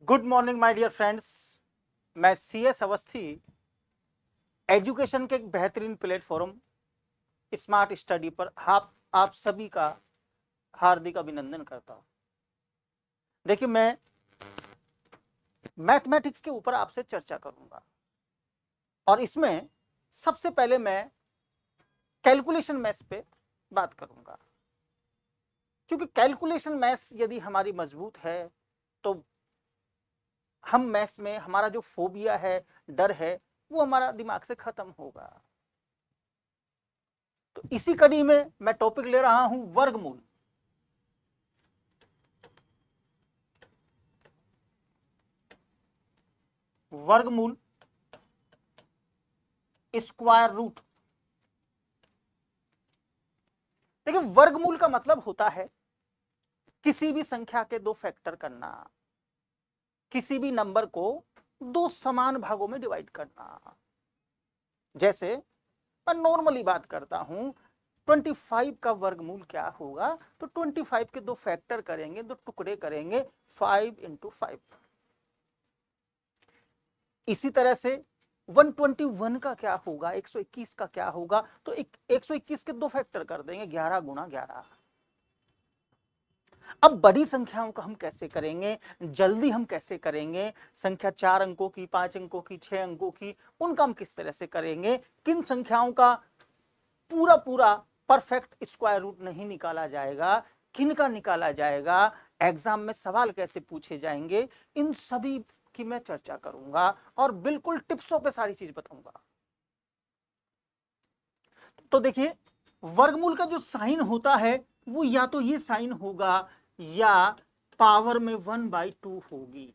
Good morning my dear friends. मैं CS Awasthi education के एक बेहतरीन प्लेटफॉर्म स्मार्ट स्टडी पर आप सभी का हार्दिक अभिनंदन करता हूं। देखिए, मैं मैथमेटिक्स के ऊपर आपसे चर्चा करूंगा और इसमें सबसे पहले मैं कैलकुलेशन मैथ्स पे बात करूंगा, क्योंकि कैलकुलेशन मैथ्स यदि हमारी मजबूत है तो हम मैथ्स में हमारा जो फोबिया है, डर है, वो हमारा दिमाग से खत्म होगा। तो इसी कड़ी में मैं टॉपिक ले रहा हूं वर्गमूल। वर्गमूल, स्क्वायर रूट। देखिए, वर्गमूल का मतलब होता है किसी भी संख्या के दो फैक्टर करना, किसी भी नंबर को दो समान भागों में डिवाइड करना। जैसे मैं नॉर्मली बात करता हूं, 25 का वर्गमूल क्या होगा, तो 25 के दो फैक्टर करेंगे, दो टुकड़े करेंगे, 5 इंटू 5। इसी तरह से 121 का क्या होगा, 121 का क्या होगा, तो 121 के दो फैक्टर कर देंगे, 11 गुणा 11। अब बड़ी संख्याओं का हम कैसे करेंगे, जल्दी हम कैसे करेंगे, संख्या 4 अंकों की, 5 अंकों की, 6 अंकों की, उनका हम किस तरह से करेंगे, किन संख्याओं का पूरा पूरा परफेक्ट स्क्वायर रूट नहीं निकाला जाएगा, किन का निकाला जाएगा, एग्जाम में सवाल कैसे पूछे जाएंगे, इन सभी की मैं चर्चा करूंगा और बिल्कुल टिप्सों पे सारी चीज बताऊंगा। तो देखिए, वर्गमूल का जो साइन होता है वो या तो ये साइन होगा या पावर में 1/2 होगी,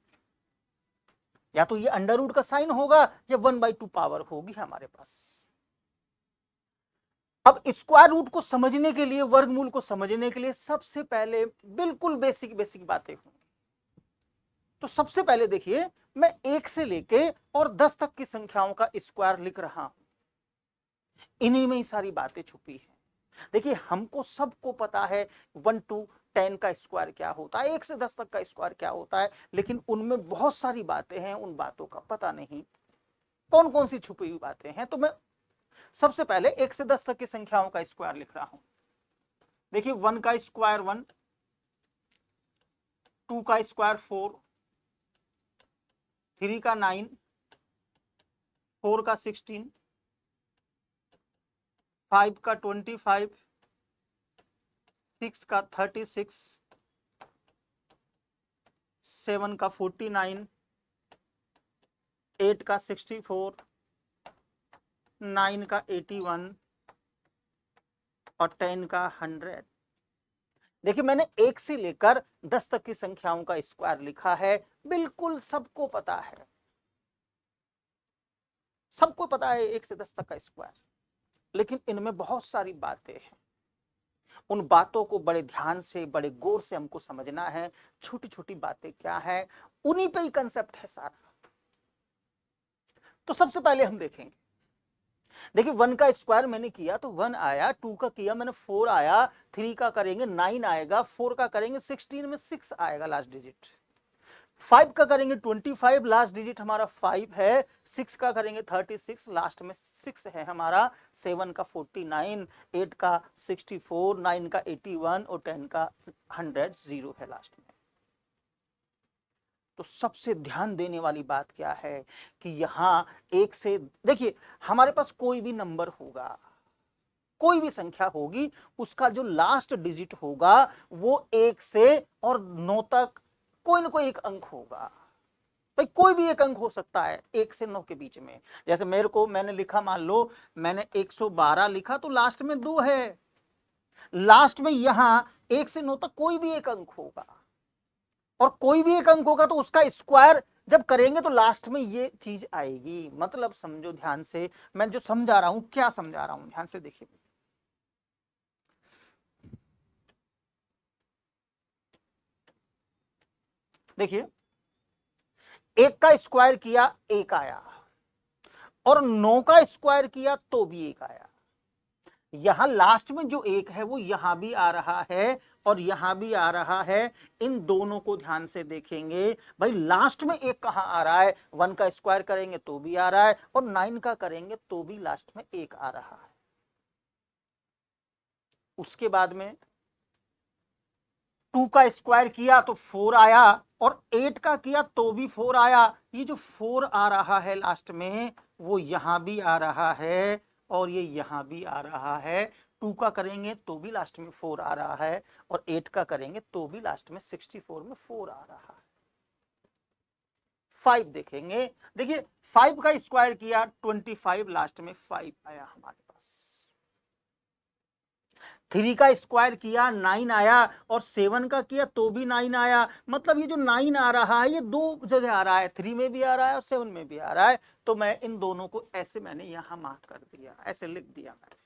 या तो ये अंडर रूट का साइन होगा या 1/2 पावर होगी हमारे पास। अब स्क्वायर रूट को समझने के लिए, वर्गमूल को समझने के लिए सबसे पहले बिल्कुल बेसिक बेसिक बातें होंगी। तो सबसे पहले देखिए, मैं 1 से लेके और 10 तक की संख्याओं का स्क्वायर लिख रहा हूं, इन्हीं में ही सारी बातें छुपी हैं। देखिए, हमको सबको पता है 1 to 10 का स्क्वायर क्या होता है, 1 से 10 तक का स्क्वायर क्या होता है, लेकिन उनमें बहुत सारी बातें हैं, उन बातों का पता नहीं कौन कौन सी छुपी हुई बातें हैं। तो मैं सबसे पहले 1 से 10 तक की संख्याओं का स्क्वायर लिख रहा हूं। देखिए, 1 का स्क्वायर 1, 2 का स्क्वायर 4, 3 का 9, 4 का 16, 5 का 25, 6 का 36, 7 का 49, 8 का 64, 9 का 81 और 10 का 100। देखिए, मैंने 1 से लेकर 10 तक की संख्याओं का स्क्वायर लिखा है, बिल्कुल सबको पता है, सबको पता है 1 से 10 तक का स्क्वायर, लेकिन इनमें बहुत सारी बातें हैं। उन बातों को बड़े ध्यान से, बड़े गौर से हमको समझना है, छोटी छोटी बातें क्या है, उन्हीं पे ही कंसेप्ट है सारा। तो सबसे पहले हम देखेंगे, देखिए 1 का स्क्वायर मैंने किया तो 1 आया, 2 का किया मैंने 4 आया, 3 का करेंगे 9 आएगा, 4 का करेंगे 16 में 6 आएगा लास्ट डिजिट, 5 का करेंगे 25, लास्ट डिजिट हमारा 5 है, 6 का करेंगे 36, लास्ट में 6 है हमारा, 7 का 49, 8 का 64, 9 का 81 और 10 का 100, 0 है लास्ट में। तो सबसे ध्यान देने वाली बात क्या है कि यहां 1 से, देखिए हमारे पास कोई भी नंबर होगा, कोई भी संख्या होगी, उसका जो लास्ट डिजिट होगा वो 1 से और 9 तक कोई ना कोई एक अंक होगा। भाई कोई भी एक अंक हो सकता है 1 से 9 के बीच में। जैसे मैंने लिखा, मान लो मैंने 112 लिखा तो लास्ट में 2 है, लास्ट में यहां 1 से 9 तक कोई भी एक अंक होगा, और कोई भी एक अंक होगा तो उसका स्क्वायर जब करेंगे तो लास्ट में ये चीज आएगी। मतलब समझो ध्यान से, मैं जो समझा रहा हूं, क्या समझा रहा हूं, ध्यान से देखिए। देखिए, 1 का स्क्वायर किया 1 आया, और 9 का स्क्वायर किया तो भी 1 आया, यहां लास्ट में जो एक है वो यहां भी आ रहा है और यहां भी आ रहा है। इन दोनों को ध्यान से देखेंगे भाई, लास्ट में एक कहां आ रहा है, 1 का स्क्वायर करेंगे तो भी आ रहा है और 9 का करेंगे तो भी लास्ट में एक आ रहा है। उसके बाद में 2 का स्क्वायर किया तो 4 आया और 8 का किया तो भी 4 आया। ये जो 4 आ रहा है लास्ट में वो यहां भी आ रहा है और ये यहां भी आ रहा है। 2 का करेंगे तो भी लास्ट में 4 आ रहा है और 8 का करेंगे तो भी लास्ट में 64 में 4 आ रहा है। 5 देखेंगे, देखिए 5 का स्क्वायर किया 25, लास्ट में 5 आया हमारे पास। 3 का स्क्वायर किया 9 आया और 7 का किया तो भी 9 आया। मतलब ये जो 9 आ रहा है ये दो जगह आ रहा है, 3 में भी आ रहा है और 7 में भी आ रहा है। तो मैं इन दोनों को ऐसे मैंने यहां मार्क कर दिया, ऐसे लिख दिया मैंने।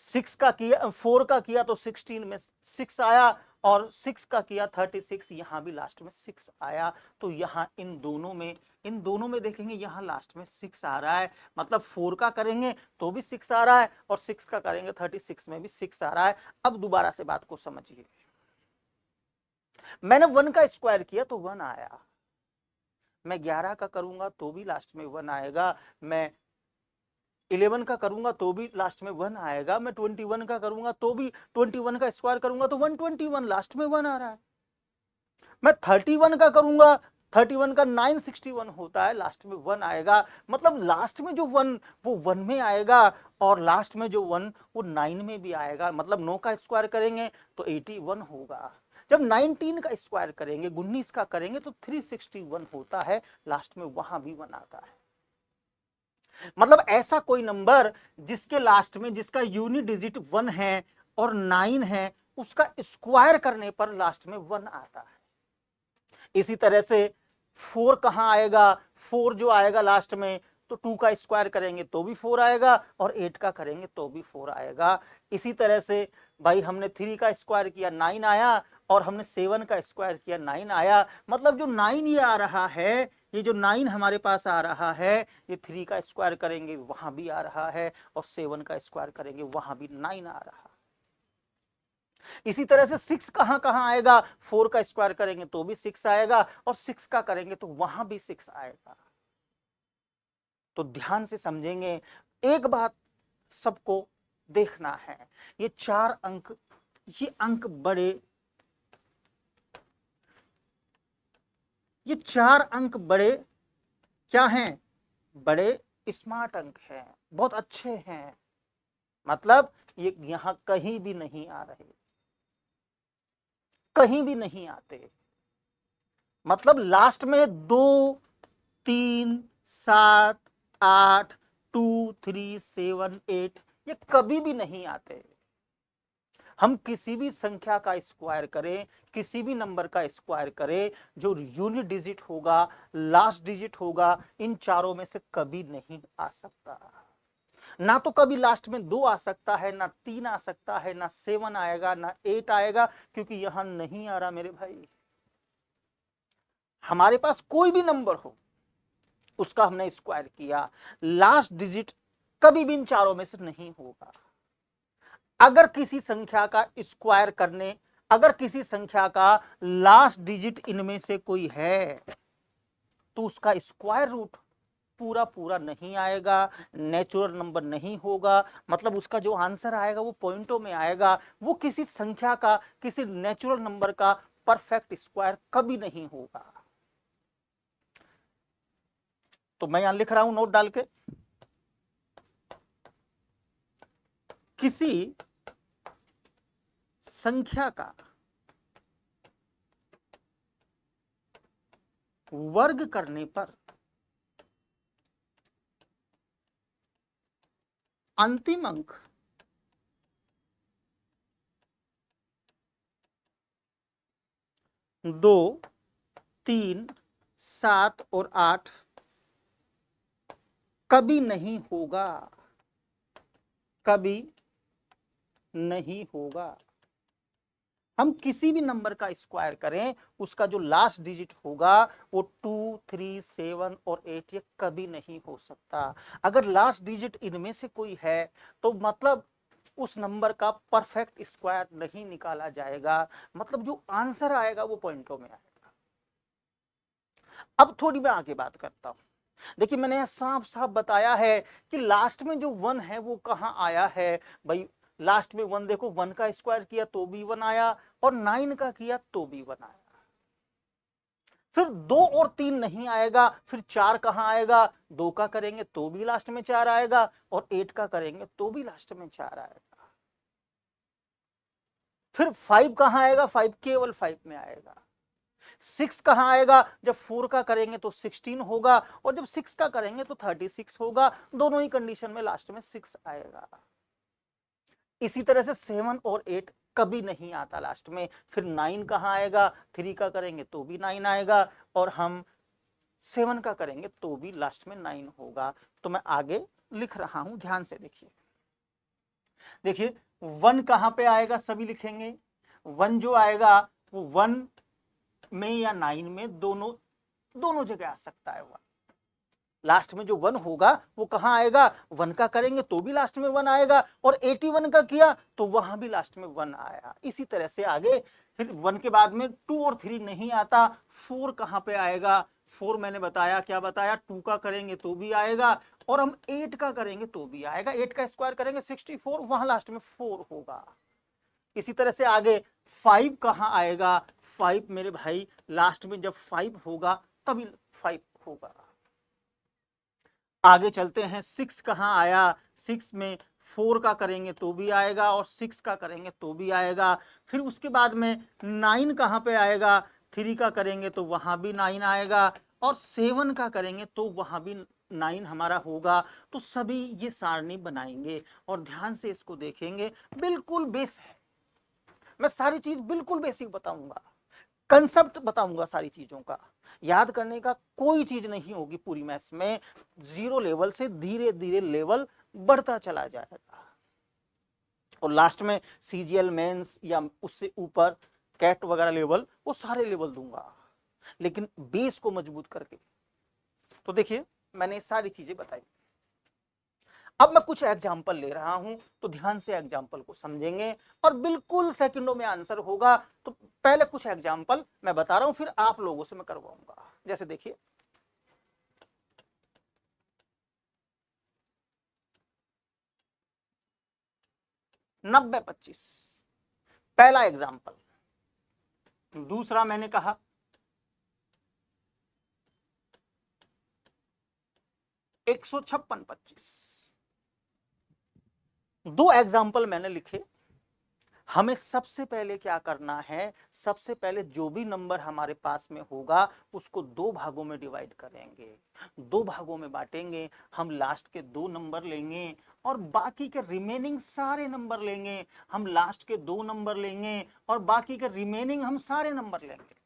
6 का किया, 4 का किया तो 16 में 6 आया और 6 का किया 36, यहां भी लास्ट में 6 आया। तो यहां इन दोनों में देखेंगे यहां लास्ट में 6 आ रहा है। मतलब 4 का करेंगे तो भी 6 आ रहा है और 6 का करेंगे 36 में भी 6 आ रहा है। अब दोबारा से बात को समझिए, मैंने 1 का स्क्वायर किया तो 1 आया, मैं 11 का करूंगा तो भी लास्ट में 1 आएगा, मैं 11 का करूंगा तो भी लास्ट में 1 आएगा, मैं 21 का करूंगा तो भी 21 का स्क्वायर करूंगा तो 121, लास्ट में 1 आ रहा है। मैं 31 का करूंगा, 31 का 961 होता है, लास्ट में 1 आएगा। मतलब लास्ट में जो 1 वो 1 में आएगा और लास्ट में जो 1 वो 9 में भी आएगा। मतलब 9 का स्क्वायर करेंगे तो 81 होगा, जब 19 का स्क्वायर करेंगे 19 का करेंगे तो 361 होता है, लास्ट में वहां भी 1 आता है। मतलब ऐसा कोई नंबर जिसके लास्ट में जिसका यूनिट डिजिट 1 है और 9 है, उसका स्क्वायर करने पर लास्ट में 1 आता है। इसी तरह से 4 कहां आएगा, 4 जो आएगा लास्ट में तो 2 का स्क्वायर करेंगे तो भी 4 आएगा और 8 का करेंगे तो भी 4 आएगा। इसी तरह से भाई हमने 3 का स्क्वायर किया 9 आया और हमने 7 का स्क्वायर किया 9 आया। मतलब जो 9 ये आ रहा है, ये जो 9 हमारे पास आ रहा है, ये 3 का स्क्वायर करेंगे वहां भी आ रहा है और 7 का स्क्वायर करेंगे वहां भी 9 आ रहा है। इसी तरह से 6 कहां कहां आएगा, 4 का स्क्वायर करेंगे तो भी 6 आएगा और 6 का करेंगे तो वहां भी 6 आएगा। तो ध्यान से समझेंगे, एक बात सबको देखना है, ये 4 अंक, ये अंक बड़े, ये 4 अंक बड़े क्या हैं, बड़े स्मार्ट अंक हैं, बहुत अच्छे हैं। मतलब ये यहां कहीं भी नहीं आ रहे, कहीं भी नहीं आते। मतलब लास्ट में 2 3 7 8 2 3 7 8 ये कभी भी नहीं आते। हम किसी भी संख्या का स्क्वायर करें, किसी भी नंबर का स्क्वायर करें, जो यूनिट डिजिट होगा, लास्ट डिजिट होगा, इन चारों में से कभी नहीं आ सकता। ना तो कभी लास्ट में 2 आ सकता है, ना 3 आ सकता है, ना 7 आएगा, ना 8 आएगा, क्योंकि यहां नहीं आ रहा मेरे भाई। हमारे पास कोई भी नंबर हो, उसका हमने स्क्वायर किया, लास्ट डिजिट कभी भी इन चारों में से नहीं होगा। अगर किसी संख्या का स्क्वायर करने, अगर किसी संख्या का लास्ट डिजिट इनमें से कोई है तो उसका स्क्वायर रूट पूरा पूरा नहीं आएगा, नेचुरल नंबर नहीं होगा। मतलब उसका जो आंसर आएगा वो पॉइंटों में आएगा, वो किसी संख्या का, किसी नेचुरल नंबर का परफेक्ट स्क्वायर कभी नहीं होगा। तो मैं यहां लिख रहा हूं नोट डाल के, किसी संख्या का वर्ग करने पर अंतिम अंक दो, 3, 7 और 8 कभी नहीं होगा, कभी नहीं होगा। हम किसी भी नंबर का स्क्वायर करें, उसका जो लास्ट डिजिट होगा वो 2, 3, 7 और 8 ये कभी नहीं हो सकता। अगर लास्ट डिजिट इनमें से कोई है तो मतलब उस नंबर का परफेक्ट स्क्वायर नहीं निकाला जाएगा, मतलब जो आंसर आएगा वो पॉइंटों में आएगा। अब थोड़ी मैं आगे बात करता हूं। देखिए मैंने साफ साफ बताया है कि लास्ट में जो 1 है वो कहां आया है भाई। लास्ट में 1 देखो, 1 का स्क्वायर किया तो भी 1 आया, और 9 का किया तो भी 1 आया। फिर 2 और 3 नहीं आएगा, फिर 4 कहां आएगा, 2 का करेंगे तो भी लास्ट में 4 आएगा, और 8 का करेंगे तो भी लास्ट में 4 आएगा। फिर 5 कहां आएगा, 5 केवल 5 में आएगा। 6 कहां आएगा, जब 4 का करेंगे तो 16 होगा, और जब 6 का करेंगे तो 36 होगा। दोनों ही कंडीशन में लास्ट में 6 आएगा। इसी तरह से 7 और 8 कभी नहीं आता लास्ट में। फिर 9 कहां आएगा, 3 का करेंगे तो भी 9 आएगा, और हम 7 का करेंगे तो भी लास्ट में 9 होगा। तो मैं आगे लिख रहा हूं, ध्यान से देखिए। देखिए 1 कहां पे आएगा, सभी लिखेंगे। 1 जो आएगा वो 1 में या 9 में, दोनों दोनों जगह आ सकता है। 1 लास्ट में जो 1 होगा वो कहां आएगा, 1 का करेंगे तो भी लास्ट में 1 आएगा, और 81 का किया तो वहां भी लास्ट में 1 आया। इसी तरह से आगे फिर 1 के बाद में 2 और 3 नहीं आता। 4 कहां पे आएगा, 4 मैंने बताया, क्या बताया, 2 का करेंगे तो भी आएगा, और हम 8 का करेंगे तो भी आएगा। 8 का स्क्वायर करेंगे 64, वहां लास्ट में 4 होगा। इसी तरह से आगे 5 कहां आएगा, 5 मेरे भाई लास्ट में जब 5 होगा तभी 5 होगा। आगे चलते हैं, 6 कहां आया, 6 में 4 का करेंगे तो भी आएगा, और 6 का करेंगे तो भी आएगा। फिर उसके बाद में 9 कहां पे आएगा, 3 का करेंगे तो वहां भी 9 आएगा, और 7 का करेंगे तो वहां भी 9 हमारा होगा। तो सभी ये सारणी बनाएंगे और ध्यान से इसको देखेंगे। बिल्कुल बेस है, मैं सारी चीज बिल्कुल बेसिक बताऊंगा, कंसेप्ट बताऊंगा सारी चीजों का। याद करने का कोई चीज नहीं होगी पूरी मैथ्स में। जीरो लेवल से धीरे धीरे लेवल बढ़ता चला जाएगा, और लास्ट में सीजीएल मेंस या उससे ऊपर कैट वगैरह लेवल, वो सारे लेवल दूंगा, लेकिन बेस को मजबूत करके। तो देखिए मैंने सारी चीजें बताई। अब मैं कुछ एग्जाम्पल ले रहा हूं, तो ध्यान से एग्जाम्पल को समझेंगे और बिल्कुल सेकंडों में आंसर होगा। तो पहले कुछ एग्जाम्पल मैं बता रहा हूं, फिर आप लोगों से मैं करवाऊंगा। जैसे देखिए 90-25 पहला एग्जाम्पल। दूसरा मैंने कहा 156-25। दो एग्जाम्पल मैंने लिखे। हमें सबसे पहले क्या करना है, सबसे पहले जो भी नंबर हमारे पास में होगा उसको दो भागों में डिवाइड करेंगे, दो भागों में बांटेंगे। हम लास्ट के दो नंबर लेंगे और बाकी के रिमेनिंग सारे नंबर लेंगे। हम लास्ट के दो नंबर लेंगे और बाकी के रिमेनिंग हम सारे नंबर लेंगे।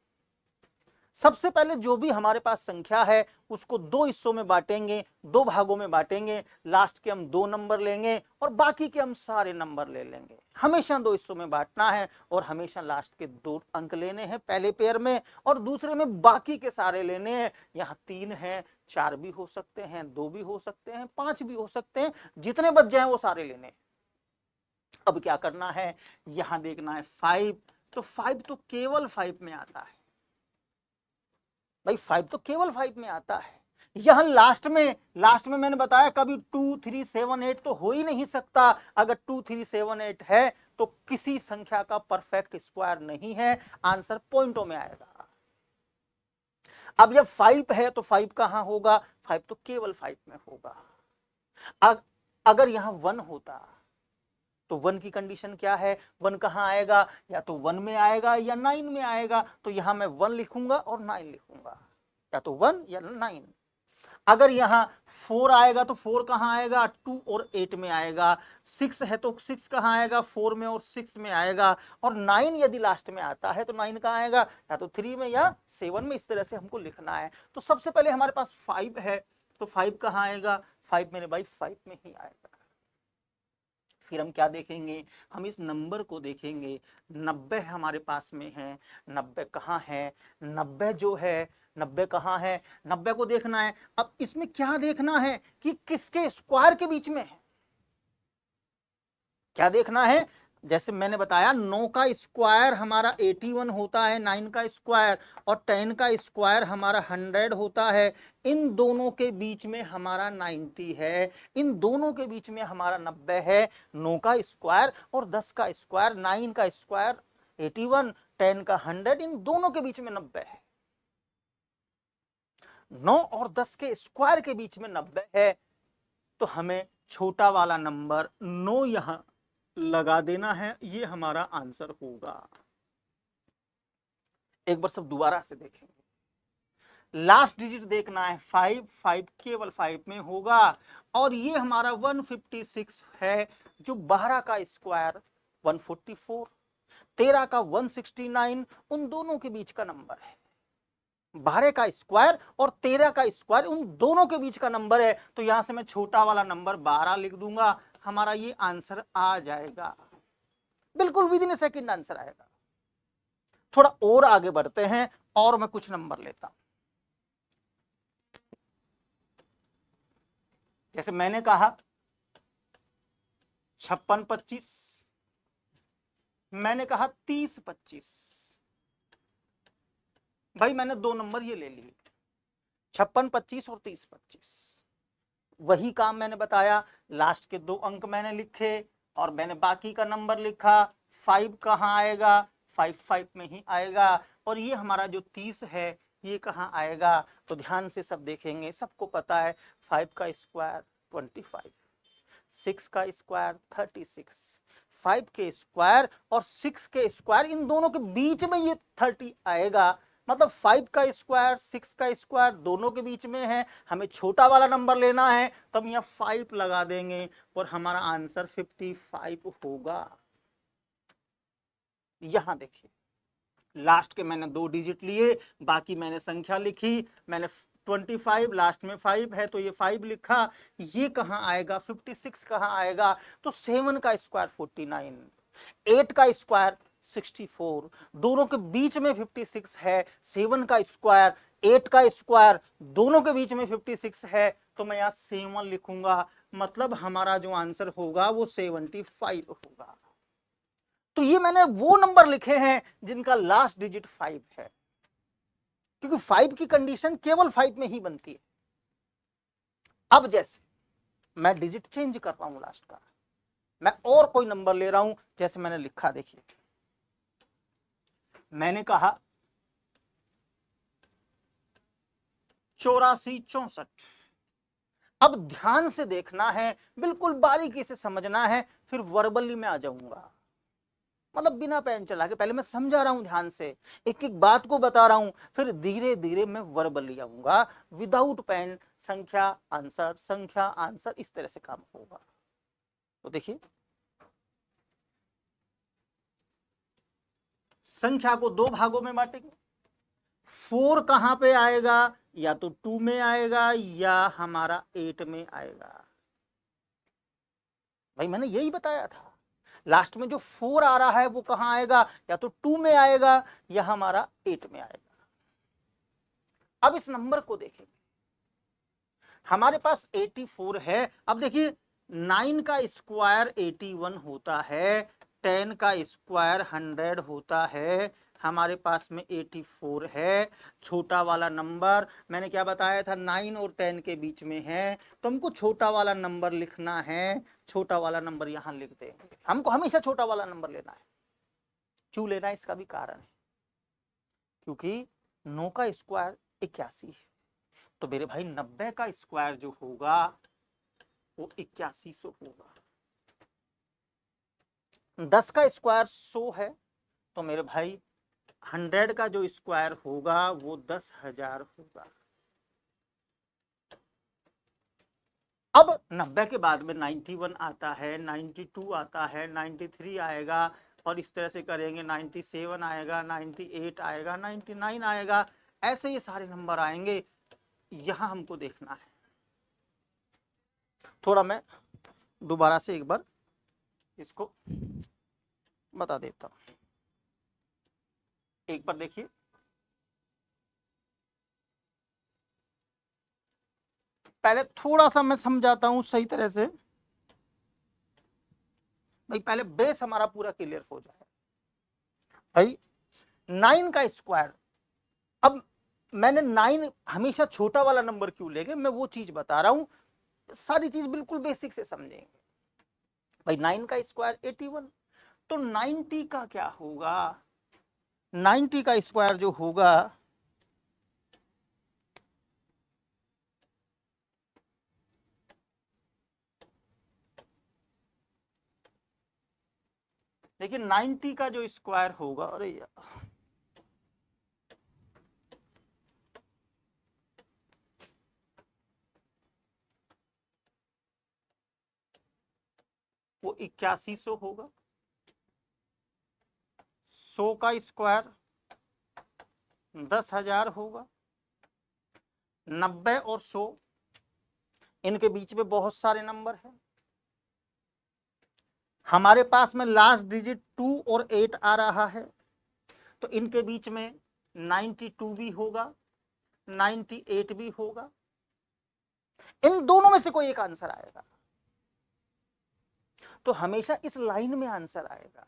सबसे पहले जो भी हमारे पास संख्या है उसको दो हिस्सों में बांटेंगे, दो भागों में बांटेंगे। लास्ट के हम दो नंबर लेंगे और बाकी के हम सारे नंबर ले लेंगे। हमेशा दो हिस्सों में बांटना है, और हमेशा लास्ट के दो अंक लेने हैं पहले पेयर में, और दूसरे में बाकी के सारे लेने हैं। यहाँ 3 है, 4 भी हो सकते हैं, 2 भी हो सकते हैं, 5 भी हो सकते हैं, जितने बच जाए वो सारे लेने हैं। अब क्या करना है, यहां देखना है 5, तो 5 तो केवल 5 में आता है भाई। 5 तो केवल 5 में आता है। यहां लास्ट में मैंने बताया कभी 2, 3, 7, 8 तो हो ही नहीं सकता। अगर 2, 3, 7, 8 है तो किसी संख्या का परफेक्ट स्क्वायर नहीं है, आंसर पॉइंटों में आएगा। अब जब 5 है तो 5 कहां होगा, 5 तो केवल 5 में होगा। अगर यहां 1 होता तो 1 की कंडीशन क्या है, 1 कहां आएगा, या तो 1 में आएगा या 9 में आएगा। तो यहां मैं 1 लिखूंगा और 9 लिखूंगा, या तो 1 या 9। अगर यहां 4 आएगा तो 4 कहां आएगा, 2 और 8 में आएगा। 6 है तो 6 कहां आएगा, 4 में और 6 में आएगा। और 9 यदि लास्ट में आता है तो 9 कहां आएगा, या तो 3 में या 7 में। इस तरह से हमको लिखना है। तो सबसे पहले हमारे पास 5 है, तो 5 कहां आएगा, 5 मेरे भाई 5 में ही आएगा। फिर हम क्या देखेंगे, हम इस नंबर को देखेंगे। 90 हमारे पास में है, 90 कहाँ है, 90 जो है, 90 कहाँ है, 90 को देखना है। अब इसमें क्या देखना है कि किसके स्क्वायर के बीच में है, क्या देखना है। जैसे मैंने बताया 9 का स्क्वायर हमारा 81 होता है, 9 का स्क्वायर, और 10 का स्क्वायर हमारा 100 होता है। इन दोनों के बीच में हमारा 90 है, इन दोनों के बीच में हमारा 90 है। 9 का स्क्वायर और 10 का स्क्वायर, 9 का स्क्वायर 81, 10 का 100, इन दोनों के बीच में 90 है। 9 और 10 के स्क्वायर के बीच में 90 है, तो हमें छोटा वाला नंबर 9 यहां लगा देना है, ये हमारा आंसर होगा। एक बार सब दोबारा से देखेंगे। लास्ट डिजिट देखना है 5, 5 केवल 5 में होगा, और ये हमारा 156 है, जो 12 का स्क्वायर 144, 13 का 169, उन दोनों के बीच का नंबर है। 12 का स्क्वायर और 13 का स्क्वायर उन दोनों के बीच का नंबर है, तो यहां से मैं छोटा वाला नंबर 12 लिख दूंगा, हमारा ये आंसर आ जाएगा, बिल्कुल with in A second answer आएगा। थोड़ा और आगे बढ़ते हैं, और मैं कुछ नंबर लेता हूं। जैसे मैंने कहा 56 25, मैंने कहा 30 25, भाई मैंने दो नंबर ये ले लिए, 56 25 और 30 25। वही काम मैंने बताया, लास्ट के 2 अंक मैंने लिखे और मैंने बाकी का नंबर लिखा। 5 कहाँ आएगा, 5 5 में ही आएगा, और ये हमारा जो 30 है ये कहाँ आएगा, तो ध्यान से सब देखेंगे। सबको पता है 5 का स्क्वायर 25, 6 का स्क्वायर 36, 5 के स्क्वायर और 6 के स्क्वायर इन दोनों के बीच में ये 30 आएगा, मतलब 5 का स्क्वायर 6 का स्क्वायर दोनों के बीच में है। हमें छोटा वाला नंबर लेना है, तो हम यहाँ 5 लगा देंगे और हमारा आंसर 55 होगा। यहां देखिए, लास्ट के मैंने 2 डिजिट लिए, बाकी मैंने संख्या लिखी। मैंने 25 लास्ट में 5 है, तो ये 5 लिखा। ये कहां आएगा, 56 कहां आएगा, तो 7 का स्क्वायर 49, 8 का स्क्वायर 64, दोनों के बीच में 56 है। 7 का स्क्वायर 8 का स्क्वायर दोनों के बीच में 56 है, तो मैं यहां 7 लिखूंगा, मतलब हमारा जो आंसर होगा वो 75 होगा। तो ये मैंने वो नंबर लिखे हैं जिनका लास्ट डिजिट 5 है, क्योंकि 5 की कंडीशन केवल 5 में ही बनती है। अब जैसे मैं डिजिट चेंज कर रहा हूं लास्ट का, मैं और कोई नंबर ले रहा हूं, जैसे मैंने लिखा, देखिए मैंने कहा 84 64। अब ध्यान से देखना है, बिल्कुल बारीकी से समझना है, फिर वर्बली में आ जाऊंगा, मतलब बिना पेन चला के पहले मैं समझा रहा हूं, ध्यान से एक एक बात को बता रहा हूं, फिर धीरे धीरे मैं वर्बली आऊंगा, विदाउट पेन, संख्या आंसर संख्या आंसर, इस तरह से काम होगा। तो देखिए, संख्या को 2 भागों में बांटेंगे। 4 कहां पे आएगा, या तो 2 में आएगा या हमारा 8 में आएगा। भाई मैंने यही बताया था, लास्ट में जो 4 आ रहा है वो कहां आएगा, या तो 2 में आएगा या हमारा 8 में आएगा। अब इस नंबर को देखेंगे, हमारे पास 84 है। अब देखिए 9 का स्क्वायर 81 होता है, 10 का स्क्वायर 100 होता है, हमारे पास में 84 है। छोटा वाला नंबर मैंने क्या बताया था, 9 और 10 के बीच में है, तो हमको छोटा वाला नंबर लिखना है। छोटा वाला नंबर यहां लिख देंगे, हमको हमेशा छोटा वाला नंबर लेना है। क्यों लेना है, इसका भी कारण है, क्योंकि 9 का स्क्वायर 81 है, तो मेरे भाई 90 का स्क्वायर जो होगा वो 8100 होगा। 10 का स्क्वायर 100 है, तो मेरे भाई 100 का जो स्क्वायर होगा वो 10,000 होगा। अब 90 के बाद में 91 आता है, 92 आता है, 93 आएगा, और इस तरह से करेंगे, 97 आएगा, 98 आएगा, 99 आएगा, ऐसे ये सारे नंबर आएंगे। यहां हमको देखना है, थोड़ा मैं दोबारा से एक बार इसको बता देता हूं, एक बार देखिए। पहले थोड़ा सा मैं समझाता हूं सही तरह से, भाई पहले बेस हमारा पूरा क्लियर हो जाए। भाई 9 का स्क्वायर, अब मैंने 9 हमेशा छोटा वाला नंबर क्यों लेंगे, मैं वो चीज बता रहा हूं, सारी चीज बिल्कुल बेसिक से समझेंगे। भाई 9 का स्क्वायर 81, तो 90 का क्या होगा, 90 का स्क्वायर जो होगा, देखिए 90 का जो स्क्वायर होगा, अरे यार वो 8100 होगा। 100 का स्क्वायर 10,000 होगा। 90 और 100 इनके बीच में बहुत सारे नंबर हैं, हमारे पास में लास्ट डिजिट 2 और 8 आ रहा है, तो इनके बीच में 92 भी होगा, 98 भी होगा। इन दोनों में से कोई एक आंसर आएगा, तो हमेशा इस लाइन में आंसर आएगा,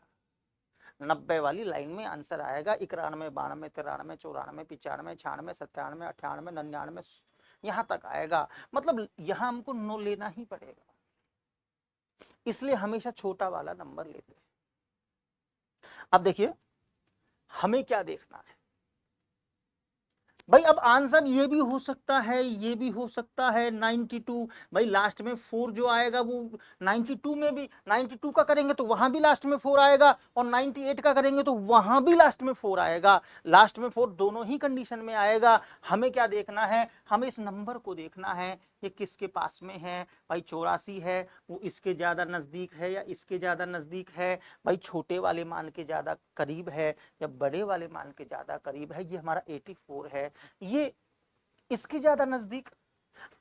90 वाली लाइन में आंसर आएगा। 91, 92, 93, 94, 95, 96, 97, 98, 99, यहां तक आएगा। मतलब यहां हमको नो लेना ही पड़ेगा, इसलिए हमेशा छोटा वाला नंबर लेते हैं। अब देखिए हमें क्या देखना है भाई, अब आंसर ये भी हो सकता है, ये भी हो सकता है 92। भाई लास्ट में 4 जो आएगा वो 92 में भी, 92 का करेंगे तो वहां भी लास्ट में 4 आएगा, और 98 का करेंगे तो वहां भी लास्ट में 4 आएगा। लास्ट में 4 दोनों ही कंडीशन में आएगा। हमें क्या देखना है, हमें इस नंबर को देखना है, ये किसके पास में है। भाई 84 है, वो इसके ज्यादा नजदीक है या इसके ज्यादा नजदीक है। भाई छोटे वाले मान के ज्यादा करीब है या बड़े वाले मान के ज्यादा करीब है। ये हमारा 84 है, ये इसके ज्यादा नजदीक।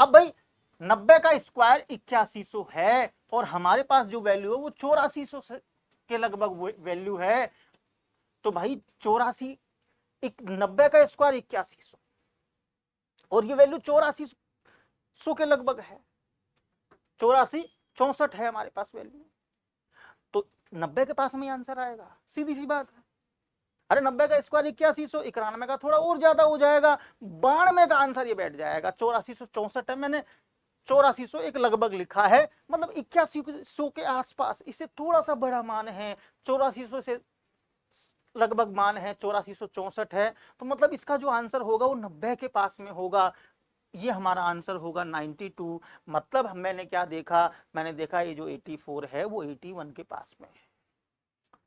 अब भाई 90 का स्क्वायर 8100 है, और हमारे पास जो वैल्यू है वो 8400 के लगभग वैल्यू है। तो भाई 84, 90 का स्क्वायर 8100, और ये वैल्यू 8400 के लगभग है, 84 64 है हमारे पास वैल्यू, तो 90 के पास में आंसर आएगा, सीधी सी बात है। अरे 90 का स्क्वायर 8100, 91 का थोड़ा और ज्यादा हो जाएगा, 92 का आंसर ये बैठ जाएगा। 8464 है, मैंने 8400 एक लगभग लिखा है, मतलब 8100 के आसपास, इससे थोड़ा सा बड़ा मान है, 8400 से लगभग मान है, 8464 है, तो मतलब इसका जो आंसर होगा वो 90 के पास में होगा। ये हमारा आंसर होगा 92। मतलब मैंने क्या देखा, मैंने देखा ये जो 84 है वो 81 के पास में है,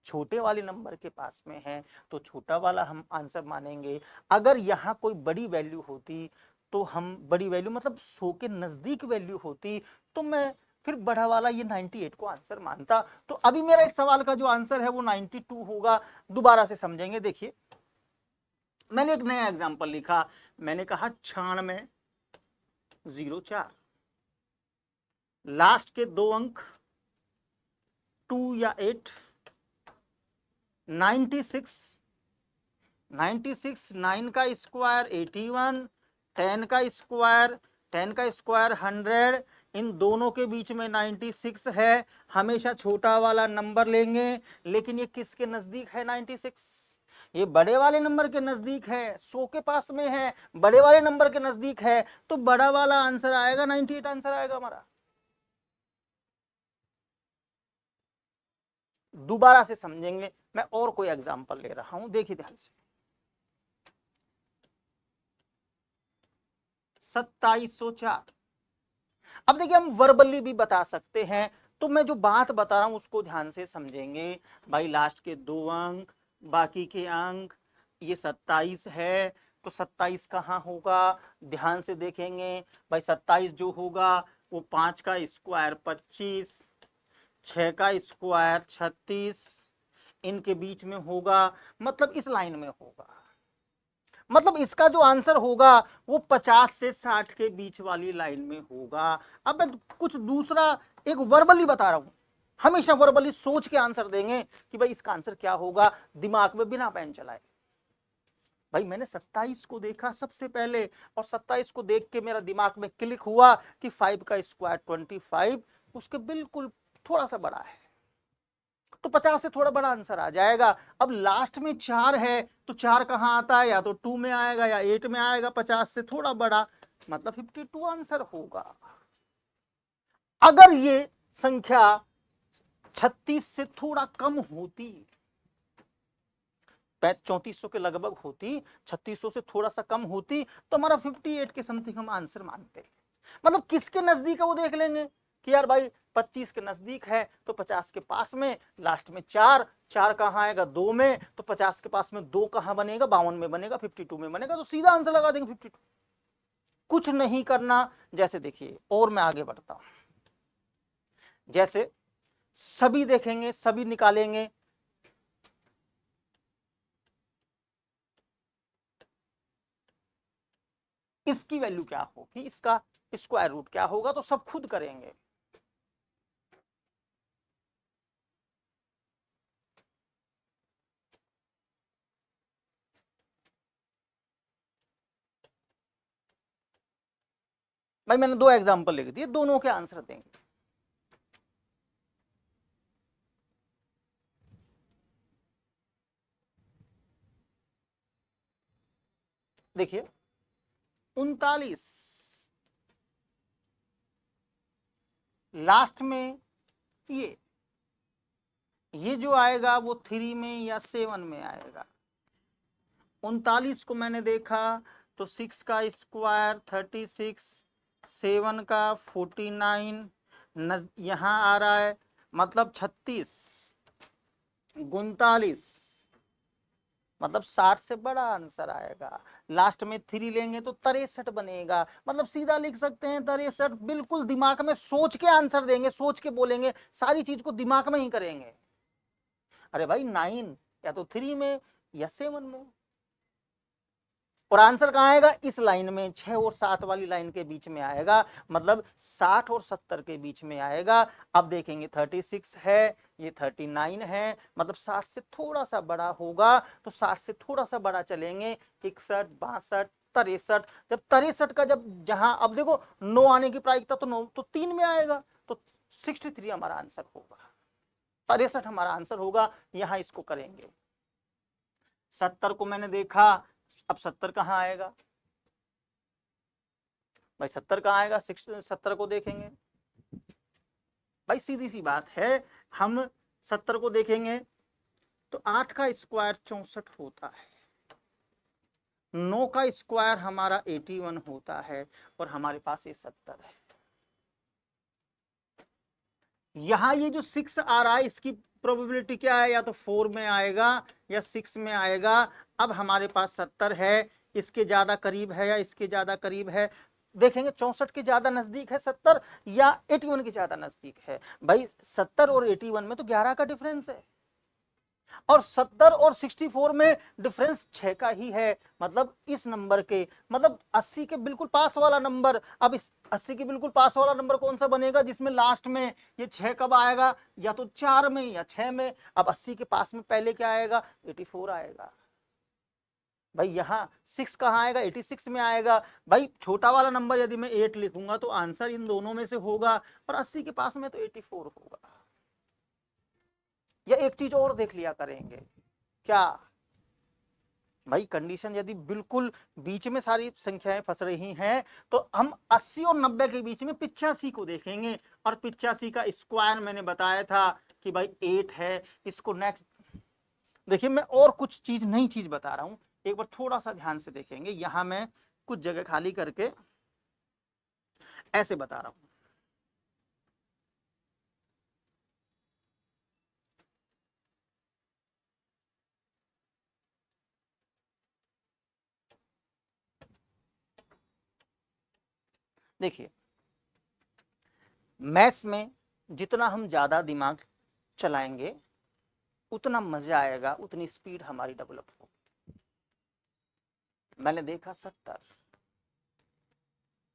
छोटे वाले नंबर के पास में है, तो छोटा वाला हम आंसर मानेंगे। अगर यहाँ कोई बड़ी वैल्यू होती, तो हम बड़ी वैल्यू मतलब 100 के नजदीक वैल्यू होती, तो मैं फिर बड़ा वाला ये 98 को आंसर मानता। तो अभी मेरा इस सवाल का जो आंसर है वो 92 होगा। दोबारा से समझेंगे, देखिए मैंने एक नया एग्जांपल लिखा, मैंने कहा 9604, लास्ट के 2 अंक 2 या 8, 96, 9 का स्क्वायर 81, 10 का स्क्वायर 100, इन दोनों के बीच में 96 है। हमेशा छोटा वाला नंबर लेंगे, लेकिन ये किसके नजदीक है 96, ये बड़े वाले नंबर के नजदीक है, 100 के पास में है, बड़े वाले नंबर के नजदीक है, तो बड़ा वाला आंसर आएगा 98 आंसर आएगा हमारा। दोबारा से समझेंगे, मैं और कोई एग्जांपल ले रहा हूं, देखिए ध्यान से। 2704, अब देखिए हम वर्बली भी बता सकते हैं, तो मैं जो बात बता रहा हूं उसको ध्यान से समझेंगे। भाई लास्ट के 2 अंक, बाकी के अंक, ये 27 है, तो 27 कहाँ होगा, ध्यान से देखेंगे। भाई 27 जो होगा वो 5 का स्क्वायर 25, 6 का स्क्वायर 36, इनके बीच में होगा, मतलब इस लाइन में होगा। मतलब इसका जो आंसर होगा वो 50 से 60 के बीच वाली लाइन में होगा। अब मैं कुछ दूसरा एक वर्बली बता रहा हूं, हमेशा वर्बली सोच के आंसर देंगे कि भाई इसका आंसर क्या होगा, दिमाग में बिना पेन चलाए। भाई मैंने 27 को देखा सबसे पहले, और 27 को देख के मेरा दिमाग में क्लिक हुआ कि 5 का स्क्वायर 25, उसके बिल्कुल थोड़ा सा बड़ा है, तो 50 से थोड़ा बड़ा आंसर आ जाएगा। अब लास्ट में 4 है, तो 4 कहां आता है, या तो 2 में आएगा या 8 में आएगा, 50 से थोड़ा बड़ा, मतलब 52 आंसर होगा। अगर ये संख्या 36 से थोड़ा कम होती, 3400 के लगभग होती, 3600 से थोड़ा सा कम होती, तो हमारा 58 के समथिंग हम आंसर मानते। मतलब किसके नजदीक है वो देख लेंगे कि यार भाई 25 के नजदीक है तो 50 के पास में, लास्ट में 4, 4 कहां आएगा 2 में, तो 50 के पास में 2 कहां बनेगा, 52 में बनेगा, 52 में बनेगा, तो सीधा आंसर लगा देंगे 52। कुछ नहीं करना। जैसे देखिए, और मैं आगे बढ़ता हूं, जैसे सभी देखेंगे, सभी निकालेंगे, इसकी वैल्यू क्या होगी, इसका स्क्वायर रूट क्या होगा, तो सब खुद करेंगे। भाई मैंने 2 एग्जांपल लिख दिए, दोनों के आंसर देंगे। देखिए 39, लास्ट में ये जो आएगा वो 3 में या 7 में आएगा। 39 को मैंने देखा तो 6 का स्क्वायर 36, 7 का 49, यहां आ रहा है, मतलब 36, 39, मतलब 60 से बड़ा आंसर आएगा। लास्ट में 3 लेंगे तो 63 बनेगा। मतलब सीधा लिख सकते हैं 63, बिल्कुल दिमाग में सोच के आंसर देंगे, सोच के बोलेंगे, सारी चीज को दिमाग में ही करेंगे। अरे भाई 9 या तो 3 में या 7 में, और आंसर कहां आएगा, इस लाइन में 6 और 7 वाली लाइन के बीच में आएगा, मतलब 60 और 70 के बीच में आएगा। अब देखेंगे 36 है, ये 39 है, मतलब 60 से थोड़ा सा बड़ा होगा, तो 60 से थोड़ा सा बड़ा चलेंगे, 61, 62, 63। जब 63 का जब जहां, अब देखो 9 आने की प्रायिकता तो 9 तो 3 में आएगा, तो 63 हमारा आंसर होगा, 63 हमारा आंसर होगा। यहां इसको करेंगे। 70 को मैंने देखा, अब 70 कहां आएगा भाई, 70 कहां आएगा, 70 को देखेंगे। भाई सीधी सी बात है, हम 70 को देखेंगे तो 8 का स्क्वायर 64 होता है, 9 का स्क्वायर हमारा 81 होता है, और हमारे पास ये 70 है। यहां ये जो 6 आ रहा है, इसकी प्रोबेबिलिटी क्या है, या तो 4 में आएगा या 6 में आएगा। अब हमारे पास 70 है, इसके ज्यादा करीब है या इसके ज्यादा करीब है, देखेंगे 64 के ज्यादा नजदीक है 70, या 81 के ज्यादा नजदीक है। भाई 70 और 81 में तो 11 का डिफरेंस है, और 70 और 64 में डिफरेंस 6 का ही है। मतलब इस नंबर के, मतलब 80 के बिल्कुल पास वाला नंबर, अब इस 80 के बिल्कुल पास वाला नंबर कौन सा बनेगा, जिसमें लास्ट में ये 6 कब आएगा, या तो 4 में या 6 में। अब 80 के पास में पहले क्या आएगा, 84 आएगा। भाई यहाँ 6 कहाँ आएगा, 86 में आएगा। भाई छोटा वाला नंबर यदि मैं 8 लिखूंगा तो आंसर इन दोनों में से होगा, और 80 के पास में तो 84 होगा। या एक चीज और देख लिया करेंगे, क्या भाई कंडीशन यदि बिल्कुल बीच में सारी संख्याएं फंस रही हैं, तो हम 80 और 90 के बीच में 85 को देखेंगे, और 85 का स्क्वायर मैंने बताया था कि भाई 8 है। इसको नेक्स्ट देखिए, मैं और कुछ चीज नई चीज बता रहा हूं, एक बार थोड़ा सा ध्यान से देखेंगे। यहां मैं कुछ जगह खाली करके ऐसे बता रहा हूं। देखिए मैथ्स में जितना हम ज्यादा दिमाग चलाएंगे उतना मजा आएगा, उतनी स्पीड हमारी डेवलप होगी। मैंने देखा 70,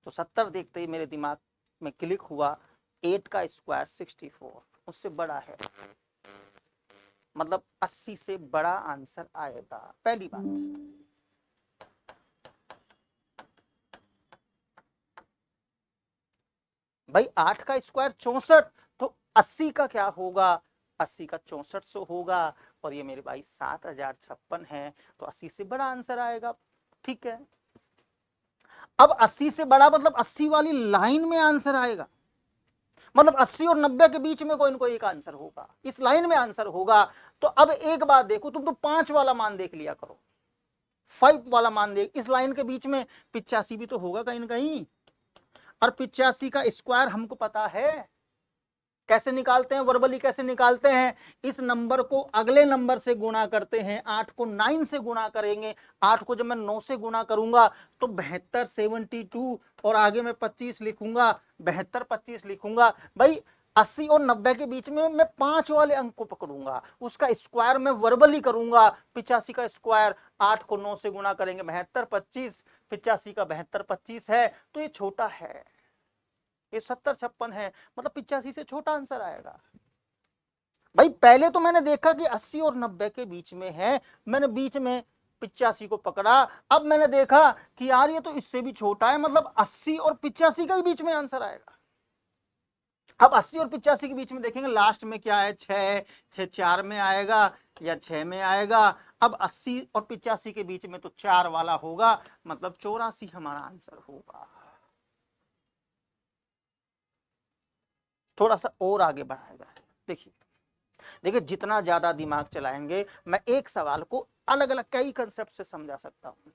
तो 70 देखते ही मेरे दिमाग में क्लिक हुआ 8 का स्क्वायर 64, उससे बड़ा है, मतलब 80 से बड़ा आंसर आएगा। पहली बात। भाई 8 का स्क्वायर 64, तो 80 का क्या होगा, 80 का 6400 होगा, और ये मेरे भाई 7056 है, तो 80 से बड़ा आंसर आएगा। ठीक है, अब 80 से बड़ा मतलब 80 वाली लाइन में आंसर आएगा, मतलब 80 और 90 के बीच में कोई न कोई एक आंसर होगा, इस लाइन में आंसर होगा। तो अब एक बात देखो, तुम तो 5 वाला मान देख लिया करो, 5 वाला मान देख, इस लाइन के बीच में 85 भी तो होगा कहीं ना कहीं, और 85 का स्क्वायर हमको पता है कैसे निकालते हैं, वर्बली कैसे निकालते हैं, इस नंबर को अगले नंबर से गुणा करते हैं, 8 को 9 से गुणा करेंगे, 8 को जब मैं 9 से गुणा करूंगा तो 72 72, और आगे मैं 25 लिखूंगा, 72 25 लिखूंगा। भाई 80 और 90 के बीच में मैं 5 वाले अंक को पकड़ूंगा, उसका स्क्वायर मैं वर्बली करूंगा। 85 का स्क्वायर 8 को 9 से गुणा करेंगे, 72 25, 85 का 72 25 है, तो ये छोटा है, ये 70 56 है, मतलब 85 से छोटा आंसर आएगा। भाई पहले तो मैंने देखा कि 80 और 90 के बीच में है, मैंने बीच में 85 को पकड़ा, अब मैंने देखा कि यार ये तो इससे भी छोटा है, मतलब 80 और 85 के बीच में आंसर आएगा। अब 80 और 85 के बीच में देखेंगे लास्ट में क्या है, 6 4 में आएगा या 6 में आएगा। अब 80 और 85 के बीच में तो 4 वाला होगा, मतलब 84 हमारा आंसर होगा। थोड़ा सा और आगे बढ़ाएगा, देखिए देखिए जितना ज्यादा दिमाग चलाएंगे, मैं एक सवाल को अलग अलग कई कंसेप्ट से समझा सकता हूं,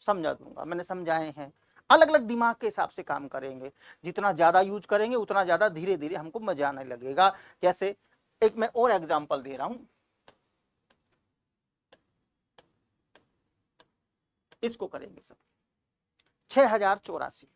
समझा दूंगा, मैंने समझाए हैं, अलग अलग दिमाग के हिसाब से काम करेंगे, जितना ज्यादा यूज करेंगे उतना ज्यादा धीरे धीरे हमको मजा आने लगेगा। जैसे एक मैं और एग्जांपल दे रहा हूं, इसको करेंगे सब। 6084,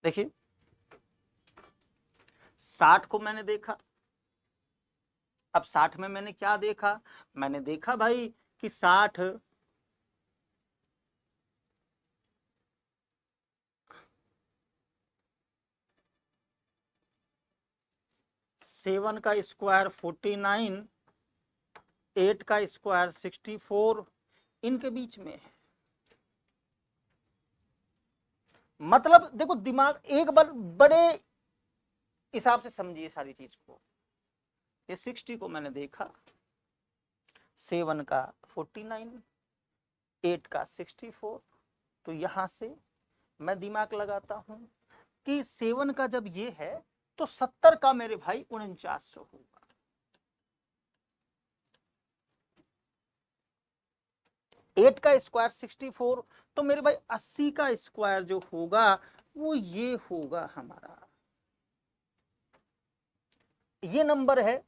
देखिए 60 को मैंने देखा, अब 60 में मैंने क्या देखा, मैंने देखा भाई कि 60 7 का स्क्वायर 49, 8 का स्क्वायर 64, इनके बीच में है। मतलब देखो दिमाग एक बार बड़े हिसाब से समझिए सारी चीज को। ये 60 को मैंने देखा, 7 का 49, 8 का 64, तो यहां से मैं दिमाग लगाता हूं कि 7 का जब ये है तो 70 का मेरे भाई 4900 होगा। 8 का स्क्वायर 64, तो मेरे भाई 80 का स्क्वायर जो होगा वो ये होगा हमारा, ये नंबर है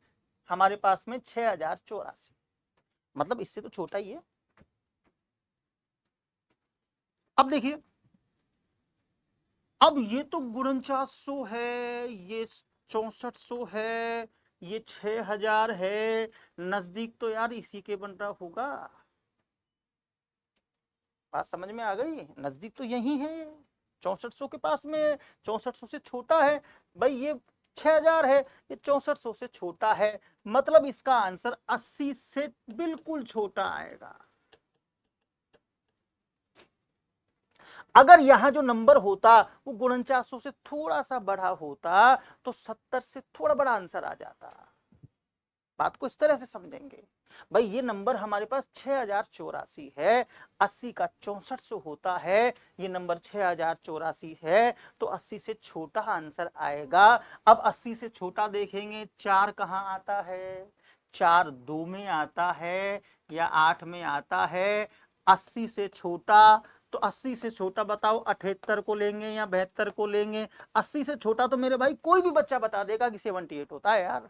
हमारे पास में 6084, मतलब इससे तो छोटा ही है। अब देखिए, अब ये तो 4900 है, ये 6400 है, ये 6000 है, नजदीक तो यार इसी के बन रहा होगा। बात समझ में आ गई, नजदीक तो यही है, 6400 के पास में, 6400 से छोटा है। भाई ये 6000 है, ये 6400 से छोटा है, मतलब इसका आंसर 80 से बिल्कुल छोटा आएगा। अगर यहां जो नंबर होता वो 4900 से थोड़ा सा बड़ा होता तो 70 से थोड़ा बड़ा आंसर आ जाता। बात को इस तरह से समझेंगे, भाई ये नंबर हमारे पास 6084 है, 80 का 6400 होता है, ये नंबर 6084 है, तो 80 से छोटा आंसर आएगा। अब 80 से छोटा देखेंगे, 4 कहां आता है, 4 2 में आता है या 8 में आता है, 80 से छोटा, तो 80 से छोटा बताओ, 78 को लेंगे या 72 को लेंगे। 80 से छोटा तो मेरे भाई कोई भी बच्चा बता देगा कि 78 होता है यार।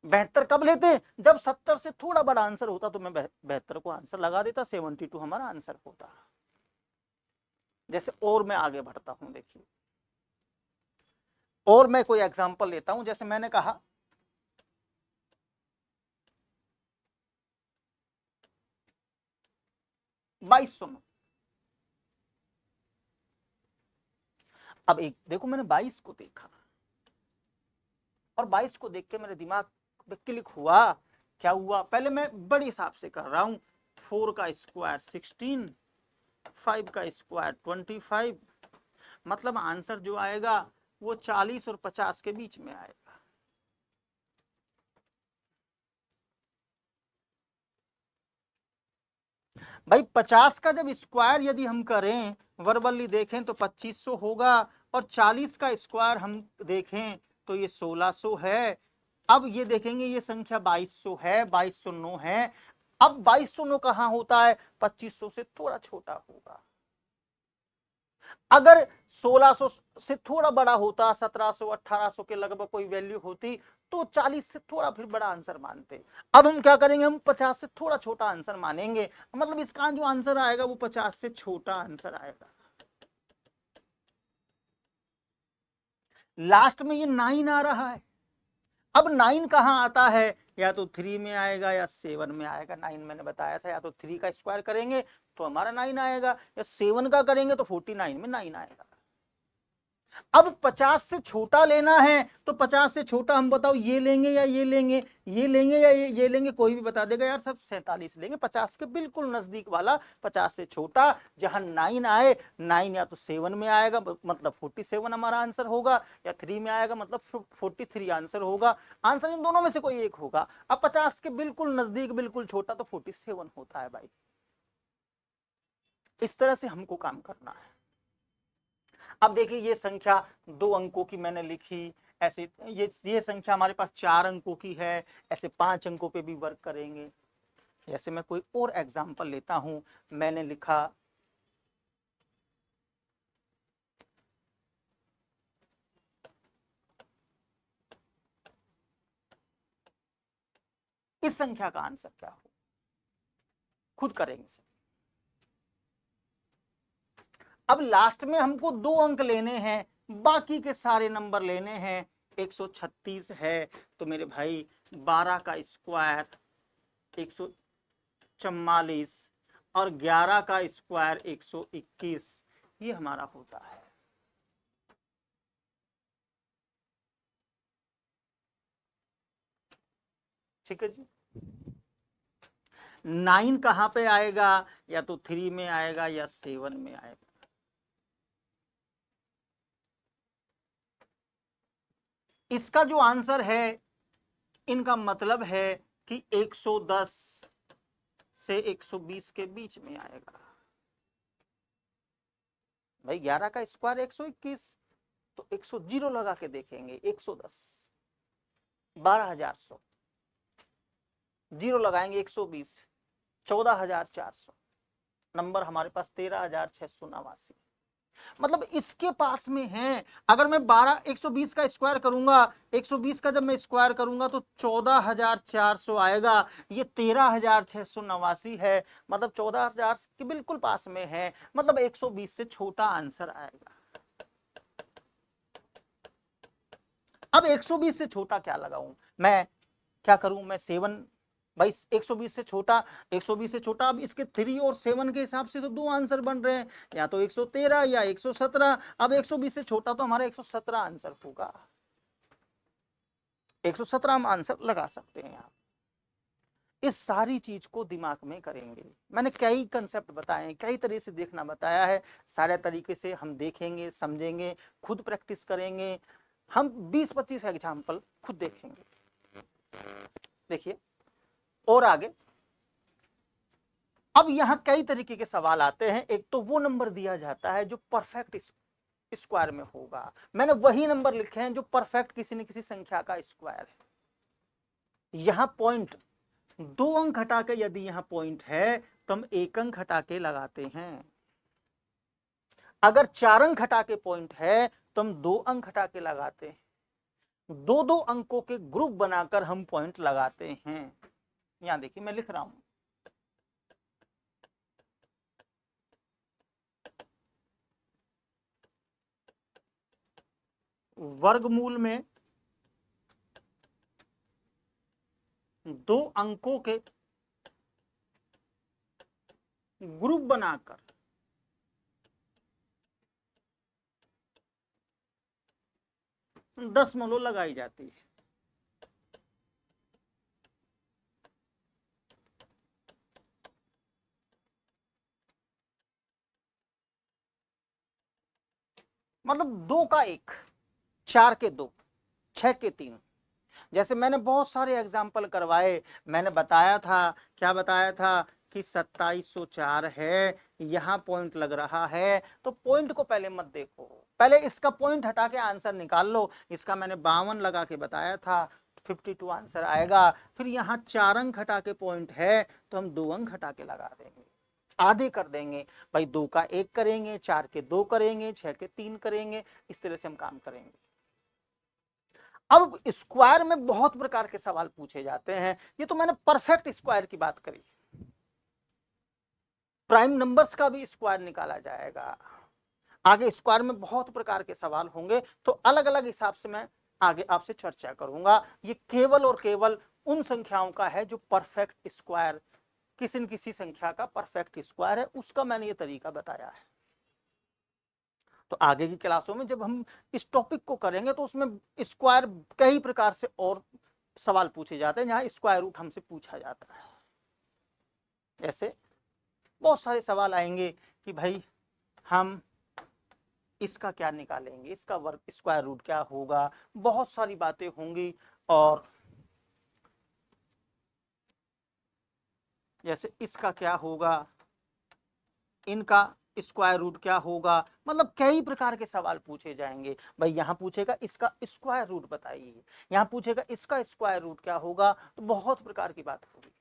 72 कब लेते हैं, जब 70 से थोड़ा बड़ा आंसर होता, तो मैं 72 को आंसर लगा देता, 72 हमारा आंसर होता। जैसे और मैं आगे बढ़ता हूं, देखिए और मैं कोई एग्जांपल लेता हूं, जैसे मैंने कहा 2209। अब एक देखो, मैंने 22 को देखा और 22 को देख के मेरे दिमाग में क्लिक हुआ। क्या हुआ? पहले मैं बड़े हिसाब से कर रहा हूं। 4 का स्क्वायर 16, 5 का स्क्वायर 25, मतलब आंसर जो आएगा वो 40 और 50 के बीच में आएगा। भाई 50 का जब स्क्वायर यदि हम करें, वर्बली देखें तो 2500 होगा, और 40 का स्क्वायर हम देखें तो ये 1600 है। अब ये देखेंगे ये संख्या 2200 है, 2209 है। अब 2209 कहां होता है? 2500 से थोड़ा छोटा होगा। अगर 1600 से थोड़ा बड़ा होता, 1700 1800 के लगभग कोई वैल्यू होती, तो 40 से थोड़ा फिर बड़ा आंसर मानते। अब हम क्या करेंगे? हम 50 से थोड़ा छोटा आंसर मानेंगे, मतलब इसका जो आंसर आएगा वो 50 से छोटा आंसर आएगा। लास्ट में ये 9 आ रहा है। अब 9 कहां आता है? या तो 3 में आएगा या 7 में आएगा। 9 मैंने बताया था, या तो 3 का स्क्वायर करेंगे तो हमारा 9 आएगा, या 7 का करेंगे तो 49 में 9 आएगा। अब 50 से छोटा लेना है तो 50 से छोटा हम बताओ ये लेंगे या ये लेंगे, ये लेंगे या ये लेंगे? कोई भी बता देगा यार सब 47 लेंगे। 50 के बिल्कुल नजदीक वाला 50 से छोटा जहां 9 आए, 9 या तो 7 में आएगा मतलब 47 हमारा आंसर होगा, या 3 में आएगा मतलब 43 आंसर होगा। आंसर इन दोनों में से कोई एक होगा। अब 50 के बिल्कुल नजदीक बिल्कुल छोटा तो 47 होता है भाई। इस तरह से हमको काम करना है। अब देखिए ये संख्या 2 अंकों की मैंने लिखी, ऐसे ये संख्या हमारे पास 4 अंकों की है, ऐसे 5 अंकों पे भी वर्क करेंगे। जैसे मैं कोई और एग्जांपल लेता हूं, मैंने लिखा इस संख्या का आंसर क्या हो, खुद करेंगे सर। अब लास्ट में हमको 2 अंक लेने हैं, बाकी के सारे नंबर लेने हैं। 136 है तो मेरे भाई 12 का स्क्वायर 144 और 11 का स्क्वायर 121, ये हमारा होता है। ठीक है जी। 9 कहां पे आएगा? या तो 3 में आएगा या 7 में आएगा। इसका जो आंसर है, इनका मतलब है कि 110 से 120 के बीच में आएगा। भाई 11 का स्क्वायर 121, तो 100 लगा के देखेंगे। 110 12100, जीरो लगाएंगे 120 14400, नंबर हमारे पास 13689। मतलब इसके पास में है। अगर मैं 120 का स्क्वायर करूंगा, 120 का जब मैं स्क्वायर करूंगा तो 14400 आएगा। ये 13689 है, मतलब 14000 के बिल्कुल पास में है, मतलब 120 से छोटा आंसर आएगा। अब 120 से छोटा क्या लगाऊं मैं? क्या करूं मैं? 7 भाई 120 से छोटा, 120 से छोटा। अब इसके 3 और 7 के हिसाब से तो 2 आंसर बन रहे हैं, या तो 113 या 117। अब 120 से छोटा तो हमारा 117 आंसर होगा। 117 हम आंसर लगा सकते हैं। आप इस सारी चीज को दिमाग में करेंगे। मैंने कई कंसेप्ट बताए हैं, कई तरह से देखना बताया है। सारे तरीके से हम देखेंगे, समझेंगे, खुद प्रैक्टिस करेंगे। हम 20-25 एग्जाम्पल खुद देखेंगे। देखिए और आगे, अब यहां कई तरीके के सवाल आते हैं। एक तो वो नंबर दिया जाता है जो परफेक्ट स्क्वायर में होगा। मैंने वही नंबर लिखे हैं जो परफेक्ट किसी न किसी संख्या का स्क्वायर है। यहां पॉइंट 2 अंक हटा के यदि यहां पॉइंट है तो हम 1 अंक हटा के लगाते हैं। अगर 4 अंक हटा के पॉइंट है तो हम 2 अंक हटा के लगाते हैं। 2-2 अंकों के ग्रुप बनाकर हम पॉइंट लगाते हैं। यहां देखिए मैं लिख रहा हूं, वर्गमूल में 2 अंकों के ग्रुप बनाकर दशमलव लगाई जाती है। मतलब 2 का 1, 4 के 2, 6 के 3। जैसे मैंने बहुत सारे एग्जाम्पल करवाए, मैंने बताया था, क्या बताया था कि 2704 है, यहां पॉइंट लग रहा है, तो पॉइंट को पहले मत देखो, पहले इसका पॉइंट हटा के आंसर निकाल लो। इसका मैंने 52 लगा के बताया था, 52 आंसर आएगा। फिर यहाँ 4 अंक हटा के पॉइंट है, तो हम 2 अंक हटा के लगा देंगे, आधे कर देंगे भाई। 2 का 1 करेंगे, 4 के 2 करेंगे, 6 के 3 करेंगे, इस तरह से हम काम करेंगे। अब स्क्वायर में बहुत प्रकार के सवाल पूछे जाते हैं। ये तो मैंने परफेक्ट स्क्वायर की बात करी, प्राइम नंबर्स का भी स्क्वायर निकाला जाएगा। आगे स्क्वायर में बहुत प्रकार के सवाल होंगे, तो अलग अलग हिसाब से मैं आगे आपसे चर्चा करूंगा। ये केवल और केवल उन संख्याओं का है जो परफेक्ट स्क्वायर, किसी न किसी संख्या का परफेक्ट स्क्वायर है, उसका मैंने ये तरीका बताया है। तो आगे की क्लासों में जब हम इस टॉपिक को करेंगे तो उसमें स्क्वायर कई प्रकार से और सवाल पूछे जाते हैं, जहां स्क्वायर रूट हमसे पूछा जाता है। ऐसे बहुत सारे सवाल आएंगे कि भाई हम इसका क्या निकालेंगे, इसका वर्ग स्क्वायर रूट क्या होगा, बहुत सारी बातें होंगी। और जैसे इसका क्या होगा, इनका स्क्वायर रूट क्या होगा, मतलब कई प्रकार के सवाल पूछे जाएंगे। भाई यहाँ पूछेगा इसका स्क्वायर रूट बताइए, यहाँ पूछेगा इसका स्क्वायर रूट क्या होगा, तो बहुत प्रकार की बात होगी।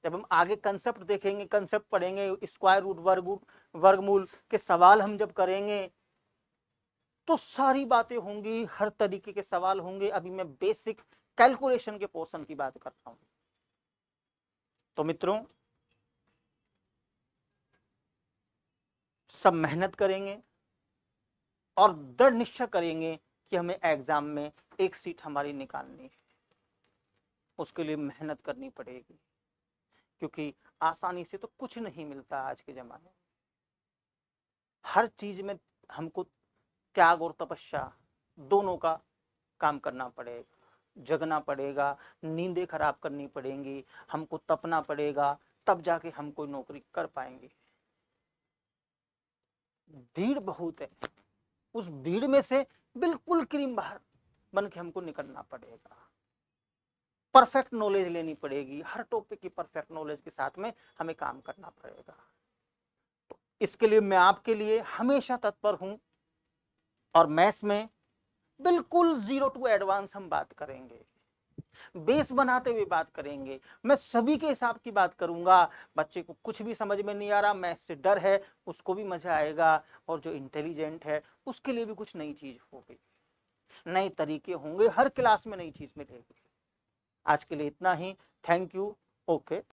जब हम आगे कंसेप्ट देखेंगे, कंसेप्ट पढ़ेंगे, स्क्वायर रूट, वर्गमूल के सवाल हम जब करेंगे, तो सारी बातें होंगी, हर तरीके के सवाल होंगे। अभी मैं बेसिक कैलकुलेशन के पोर्शन की बात कर रहा हूं। तो मित्रों, सब मेहनत करेंगे और दृढ़ निश्चय करेंगे कि हमें एग्जाम में एक सीट हमारी निकालनी है। उसके लिए मेहनत करनी पड़ेगी, क्योंकि आसानी से तो कुछ नहीं मिलता आज के जमाने में। हर चीज में हमको त्याग और तपस्या दोनों का काम करना पड़ेगा, जगना पड़ेगा, नींदें खराब करनी पड़ेंगी, हमको तपना पड़ेगा, तब जाके हम कोई नौकरी कर पाएंगे। भीड़ बहुत है, उस भीड़ में से बिल्कुल क्रीम बाहर बन के हमको निकलना पड़ेगा। परफेक्ट नॉलेज लेनी पड़ेगी, हर टॉपिक की परफेक्ट नॉलेज के साथ में हमें काम करना पड़ेगा। तो इसके लिए मैं आपके लिए हमेशा तत्पर हूं, और मैथ्स में बिल्कुल 0 टू एडवांस हम बात करेंगे, बेस बनाते हुए बात करेंगे। मैं सभी के हिसाब की बात करूंगा। बच्चे को कुछ भी समझ में नहीं आ रहा, मैथ्स से डर है, उसको भी मजा आएगा, और जो इंटेलिजेंट है उसके लिए भी कुछ नई चीज होगी, नए तरीके होंगे, हर क्लास में नई चीज मिलेगी। आज के लिए इतना ही। Thank you. ओके।